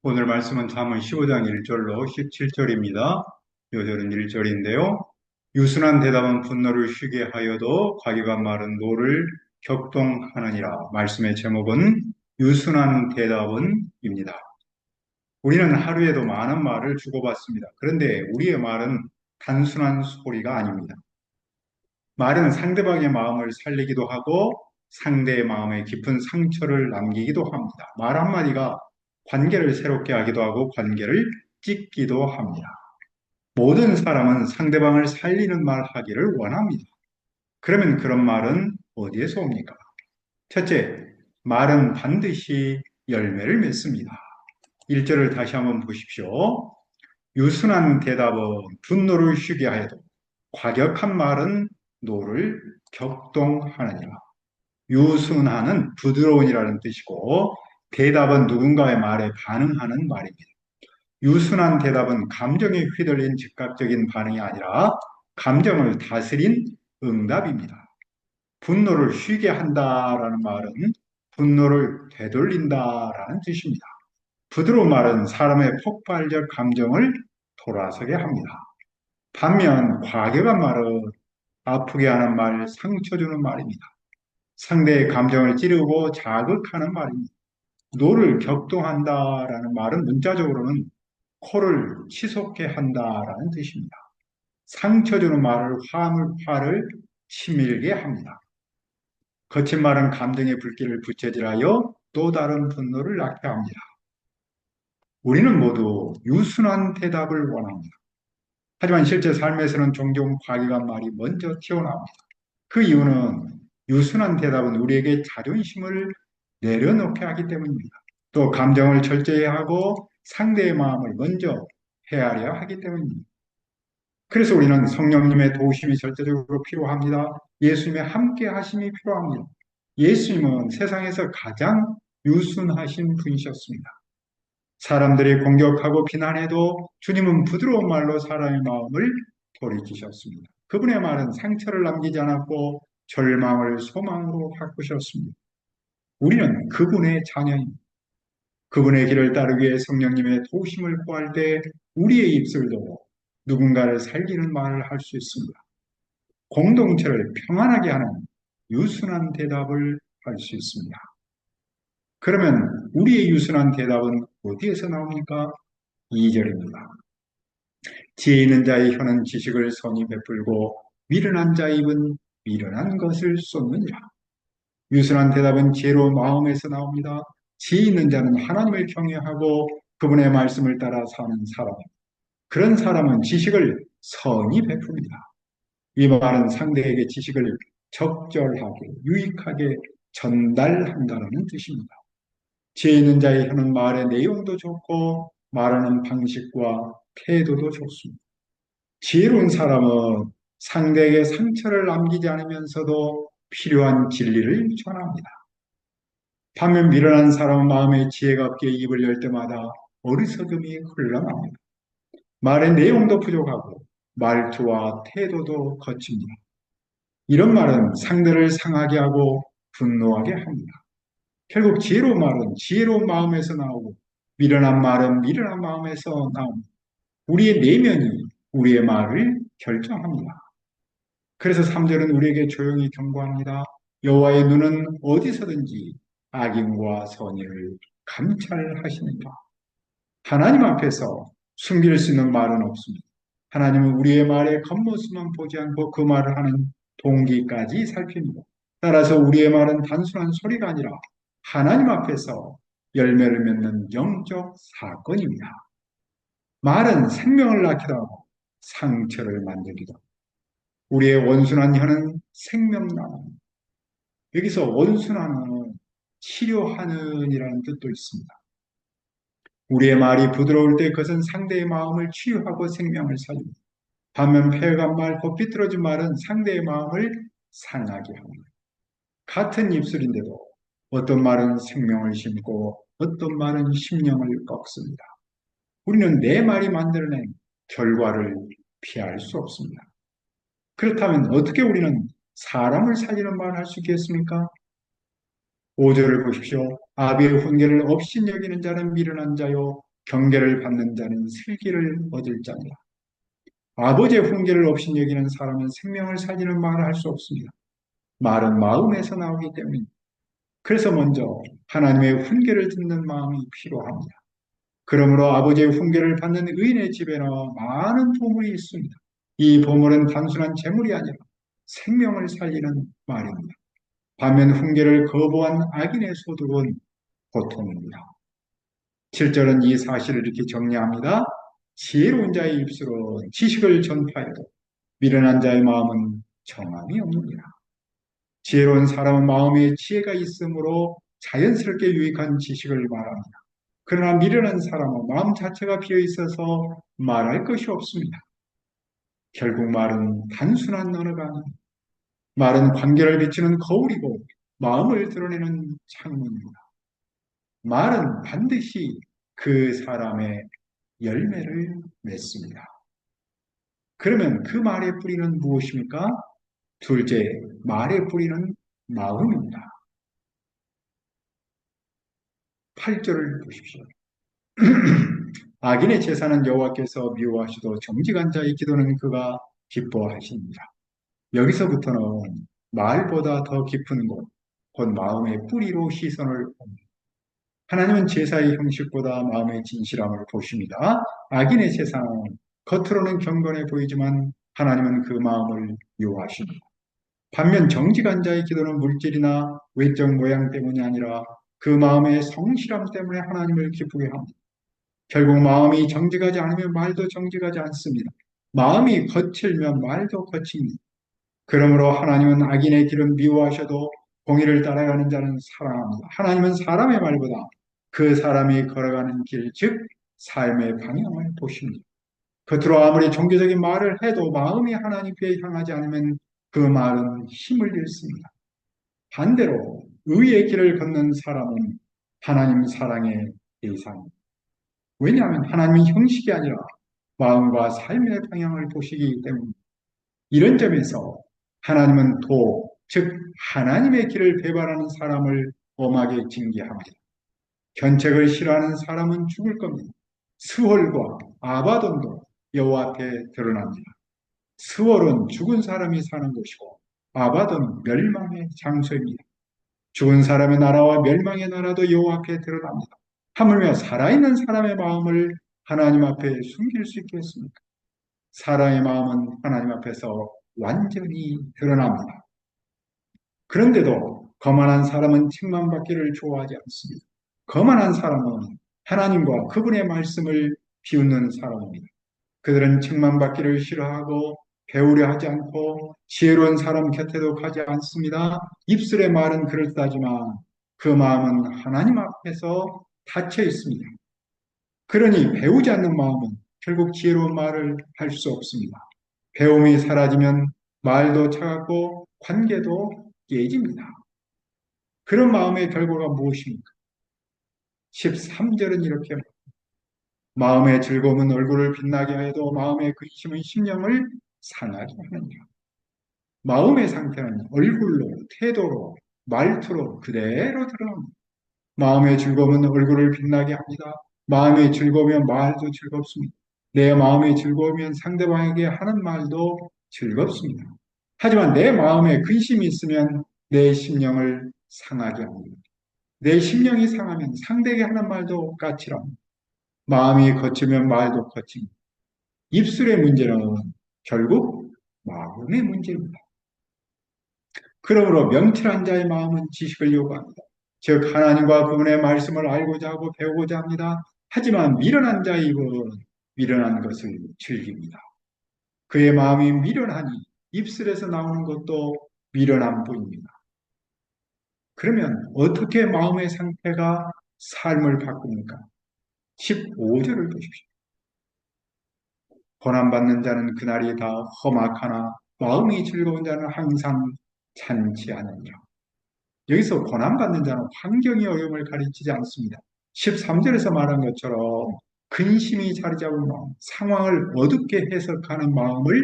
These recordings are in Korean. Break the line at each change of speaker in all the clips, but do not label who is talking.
오늘 말씀은 잠언 15장 1절로 17절입니다. 요절은 1절인데요. 유순한 대답은 분노를 쉬게 하여도 과격한 말은 노를 격동하느니라. 말씀의 제목은 유순한 대답은입니다. 우리는 하루에도 많은 말을 주고받습니다. 그런데 우리의 말은 단순한 소리가 아닙니다. 말은 상대방의 마음을 살리기도 하고 상대의 마음에 깊은 상처를 남기기도 합니다. 말 한마디가 관계를 새롭게 하기도 하고 관계를 찢기도 합니다. 모든 사람은 상대방을 살리는 말 하기를 원합니다. 그러면 그런 말은 어디에서 옵니까? 첫째, 말은 반드시 열매를 맺습니다. 1절을 다시 한번 보십시오. 유순한 대답은 분노를 쉬게 하여도 과격한 말은 노를 격동하느니라. 유순하는 부드러운이라는 뜻이고 대답은 누군가의 말에 반응하는 말입니다. 유순한 대답은 감정에 휘둘린 즉각적인 반응이 아니라 감정을 다스린 응답입니다. 분노를 쉬게 한다라는 말은 분노를 되돌린다라는 뜻입니다. 부드러운 말은 사람의 폭발적 감정을 돌아서게 합니다. 반면 과격한 말은 아프게 하는 말, 상처 주는 말입니다. 상대의 감정을 찌르고 자극하는 말입니다. 노를 격동한다라는 말은 문자적으로는 코를 치솟게 한다라는 뜻입니다. 상처 주는 말을 화를 치밀게 합니다. 거친 말은 감정의 불길을 부채질하여 또 다른 분노를 낳게 합니다. 우리는 모두 유순한 대답을 원합니다. 하지만 실제 삶에서는 종종 과격한 말이 먼저 튀어나옵니다. 그 이유는 유순한 대답은 우리에게 자존심을 내려놓게 하기 때문입니다. 또 감정을 절제해야 하고 상대의 마음을 먼저 헤아려야 하기 때문입니다. 그래서 우리는 성령님의 도우심이 절대적으로 필요합니다. 예수님의 함께 하심이 필요합니다. 예수님은 세상에서 가장 유순하신 분이셨습니다. 사람들이 공격하고 비난해도 주님은 부드러운 말로 사람의 마음을 돌이키셨습니다. 그분의 말은 상처를 남기지 않았고 절망을 소망으로 바꾸셨습니다. 우리는 그분의 자녀입니다. 그분의 길을 따르기 위해 성령님의 도우심을 구할 때 우리의 입술도 누군가를 살리는 말을 할 수 있습니다. 공동체를 평안하게 하는 유순한 대답을 할 수 있습니다. 그러면 우리의 유순한 대답은 어디에서 나옵니까? 2절입니다. 지혜 있는 자의 혀는 지식을 선히 베풀고 미련한 자의 입은 미련한 것을 쏟느니라. 유순한 대답은 지혜로운 마음에서 나옵니다. 지혜 있는 자는 하나님을 경외하고 그분의 말씀을 따라 사는 사람입니다. 그런 사람은 지식을 선히 베풉니다. 이 말은 상대에게 지식을 적절하게, 유익하게 전달한다는 뜻입니다. 지혜 있는 자의 혀는 말의 내용도 좋고 말하는 방식과 태도도 좋습니다. 지혜로운 사람은 상대에게 상처를 남기지 않으면서도 필요한 진리를 전합니다. 반면 미련한 사람은 마음에 지혜가 없기에 입을 열 때마다 어리석음이 흘러나옵니다. 말의 내용도 부족하고 말투와 태도도 거칩니다. 이런 말은 상대를 상하게 하고 분노하게 합니다. 결국 지혜로운 말은 지혜로운 마음에서 나오고 미련한 말은 미련한 마음에서 나옵니다. 우리의 내면이 우리의 말을 결정합니다. 그래서 3절은 우리에게 조용히 경고합니다. 여호와의 눈은 어디서든지 악인과 선의를 감찰하시니까. 하나님 앞에서 숨길 수 있는 말은 없습니다. 하나님은 우리의 말의 겉모습만 보지 않고 그 말을 하는 동기까지 살핍니다. 따라서 우리의 말은 단순한 소리가 아니라 하나님 앞에서 열매를 맺는 영적 사건입니다. 말은 생명을 낳기도 하고 상처를 만들기도 하고 우리의 온순한 혀는 생명나무. 여기서 온순한은 치료하는이라는 뜻도 있습니다. 우리의 말이 부드러울 때 그것은 상대의 마음을 치유하고 생명을 살립니다. 반면 폐간 말, 곧 비뚤어진 말은 상대의 마음을 상하게 합니다. 같은 입술인데도 어떤 말은 생명을 심고 어떤 말은 심령을 꺾습니다. 우리는 내 말이 만들어낸 결과를 피할 수 없습니다. 그렇다면 어떻게 우리는 사람을 살리는 말을 할 수 있겠습니까? 5절을 보십시오. 아비의 훈계를 업신 여기는 자는 미련한 자요 경계를 받는 자는 슬기를 얻을 자니라. 아버지의 훈계를 없인 여기는 사람은 생명을 살리는 말을 할 수 없습니다. 말은 마음에서 나오기 때문입니다. 그래서 먼저 하나님의 훈계를 듣는 마음이 필요합니다. 그러므로 아버지의 훈계를 받는 의인의 집에는 많은 보물이 있습니다. 이 보물은 단순한 재물이 아니라 생명을 살리는 말입니다. 반면 훈계를 거부한 악인의 소득은 고통입니다. 7절은 이 사실을 이렇게 정리합니다. 지혜로운 자의 입술은 지식을 전파해도 미련한 자의 마음은 정함이 없느니라. 지혜로운 사람은 마음에 지혜가 있으므로 자연스럽게 유익한 지식을 말합니다. 그러나 미련한 사람은 마음 자체가 비어 있어서 말할 것이 없습니다. 결국 말은 단순한 언어가 아닙니다. 말은 관계를 비추는 거울이고 마음을 드러내는 창문입니다. 말은 반드시 그 사람의 열매를 맺습니다. 그러면 그 말의 뿌리는 무엇입니까? 둘째, 말의 뿌리는 마음입니다. 8절을 보십시오. 악인의 제사는 여호와께서 미워하시도 정직한 자의 기도는 그가 기뻐하십니다. 여기서부터는 말보다 더 깊은 곳, 곧 마음의 뿌리로 시선을 옵니다. 하나님은 제사의 형식보다 마음의 진실함을 보십니다. 악인의 제사는 겉으로는 경건해 보이지만 하나님은 그 마음을 미워하십니다. 반면 정직한 자의 기도는 물질이나 외적 모양 때문이 아니라 그 마음의 성실함 때문에 하나님을 기쁘게 합니다. 결국 마음이 정직하지 않으면 말도 정직하지 않습니다. 마음이 거칠면 말도 거칩니다. 그러므로 하나님은 악인의 길은 미워하셔도 공의를 따라가는 자는 사랑합니다. 하나님은 사람의 말보다 그 사람이 걸어가는 길, 즉 삶의 방향을 보십니다. 겉으로 아무리 종교적인 말을 해도 마음이 하나님께 향하지 않으면 그 말은 힘을 잃습니다. 반대로 의의 길을 걷는 사람은 하나님 사랑의 대상입니다. 왜냐하면 하나님은 형식이 아니라 마음과 삶의 방향을 보시기 때문입니다. 이런 점에서 하나님은 즉 하나님의 길을 배반하는 사람을 엄하게 징계합니다. 견책을 싫어하는 사람은 죽을 겁니다. 스월과 아바돈도 여호와 앞에 드러납니다. 스월은 죽은 사람이 사는 곳이고 아바돈은 멸망의 장소입니다. 죽은 사람의 나라와 멸망의 나라도 여호와 앞에 드러납니다. 하물며 살아있는 사람의 마음을 하나님 앞에 숨길 수 있겠습니까? 사람의 마음은 하나님 앞에서 완전히 드러납니다. 그런데도 거만한 사람은 칭찬받기를 좋아하지 않습니다. 거만한 사람은 하나님과 그분의 말씀을 비웃는 사람입니다. 그들은 칭찬받기를 싫어하고 배우려 하지 않고 지혜로운 사람 곁에도 가지 않습니다. 입술의 말은 그럴듯하지만 그 마음은 하나님 앞에서 닫혀 있습니다. 그러니 배우지 않는 마음은 결국 지혜로운 말을 할 수 없습니다. 배움이 사라지면 말도 차갑고 관계도 깨집니다. 그런 마음의 결과가 무엇입니까? 13절은 이렇게 마음의 즐거움은 얼굴을 빛나게 하여도 마음의 근심은 심령을 상하게 하느니라. 마음의 상태는 얼굴로, 태도로, 말투로 그대로 드러납니다. 마음의 즐거움은 얼굴을 빛나게 합니다. 마음의 즐거우면 말도 즐겁습니다. 내 마음의 즐거우면 상대방에게 하는 말도 즐겁습니다. 하지만 내 마음에 근심이 있으면 내 심령을 상하게 합니다. 내 심령이 상하면 상대에게 하는 말도 까칠합니다. 마음이 거치면 말도 거칩니다. 입술의 문제는 결국 마음의 문제입니다. 그러므로 명철한 자의 마음은 지식을 요구합니다. 즉 하나님과 그분의 말씀을 알고자 하고 배우고자 합니다. 하지만 미련한 자의 입은 미련한 것을 즐깁니다. 그의 마음이 미련하니 입술에서 나오는 것도 미련한 뿐입니다. 그러면 어떻게 마음의 상태가 삶을 바꿉니까? 15절을 보십시오. 고난받는 자는 그날이 다 험악하나 마음이 즐거운 자는 항상 찬치하느니라. 여기서 고난받는 자는 환경의 어려움을 가리키지 않습니다. 13절에서 말한 것처럼 근심이 자리 잡은 마음, 상황을 어둡게 해석하는 마음을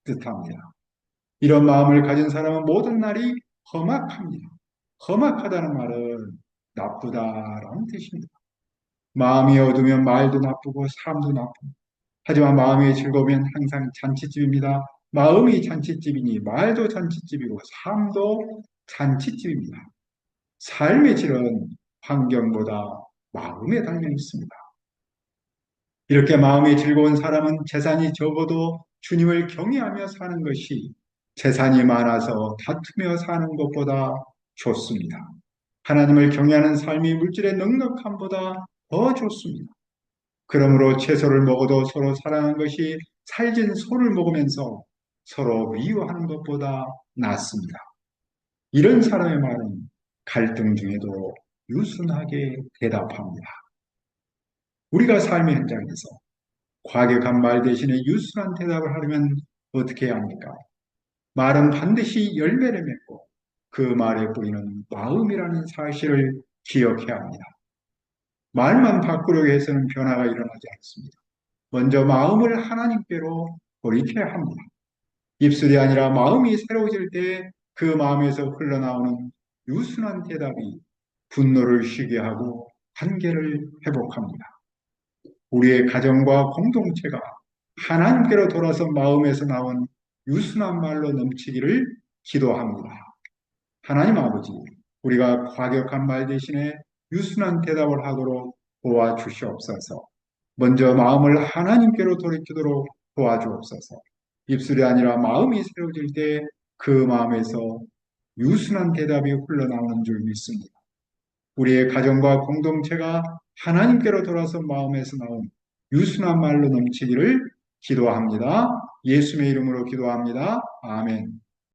뜻합니다. 이런 마음을 가진 사람은 모든 날이 험악합니다. 험악하다는 말은 나쁘다라는 뜻입니다. 마음이 어두우면 말도 나쁘고 사람도 나쁘고 하지만 마음이 즐거우면 항상 잔치집입니다. 마음이 잔치집이니 말도 잔치집이고 삶도 잔치집입니다. 삶의 질은 환경보다 마음에 달려 있습니다. 이렇게 마음이 즐거운 사람은 재산이 적어도 주님을 경외하며 사는 것이 재산이 많아서 다투며 사는 것보다 좋습니다. 하나님을 경외하는 삶이 물질의 넉넉함보다 더 좋습니다. 그러므로 채소를 먹어도 서로 사랑하는 것이 살진 소를 먹으면서 서로 미워하는 것보다 낫습니다. 이런 사람의 말은 갈등 중에도 유순하게 대답합니다. 우리가 삶의 현장에서 과격한 말 대신에 유순한 대답을 하려면 어떻게 해야 합니까? 말은 반드시 열매를 맺고 그 말의 뿌리는 마음이라는 사실을 기억해야 합니다. 말만 바꾸려고 해서는 변화가 일어나지 않습니다. 먼저 마음을 하나님께로 돌이켜야 합니다. 입술이 아니라 마음이 새로워질 때 그 마음에서 흘러나오는 유순한 대답이 분노를 쉬게 하고 관계를 회복합니다. 우리의 가정과 공동체가 하나님께로 돌아서 마음에서 나온 유순한 말로 넘치기를 기도합니다. 하나님 아버지, 우리가 과격한 말 대신에 유순한 대답을 하도록 도와주시옵소서. 먼저 마음을 하나님께로 돌이키도록 도와주옵소서. 입술이 아니라 마음이 새로워질 때 그 마음에서 유순한 대답이 흘러나오는 줄 믿습니다. 우리의 가정과 공동체가 하나님께로 돌아서 마음에서 나온 유순한 말로 넘치기를 기도합니다. 예수님의 이름으로 기도합니다. 아멘.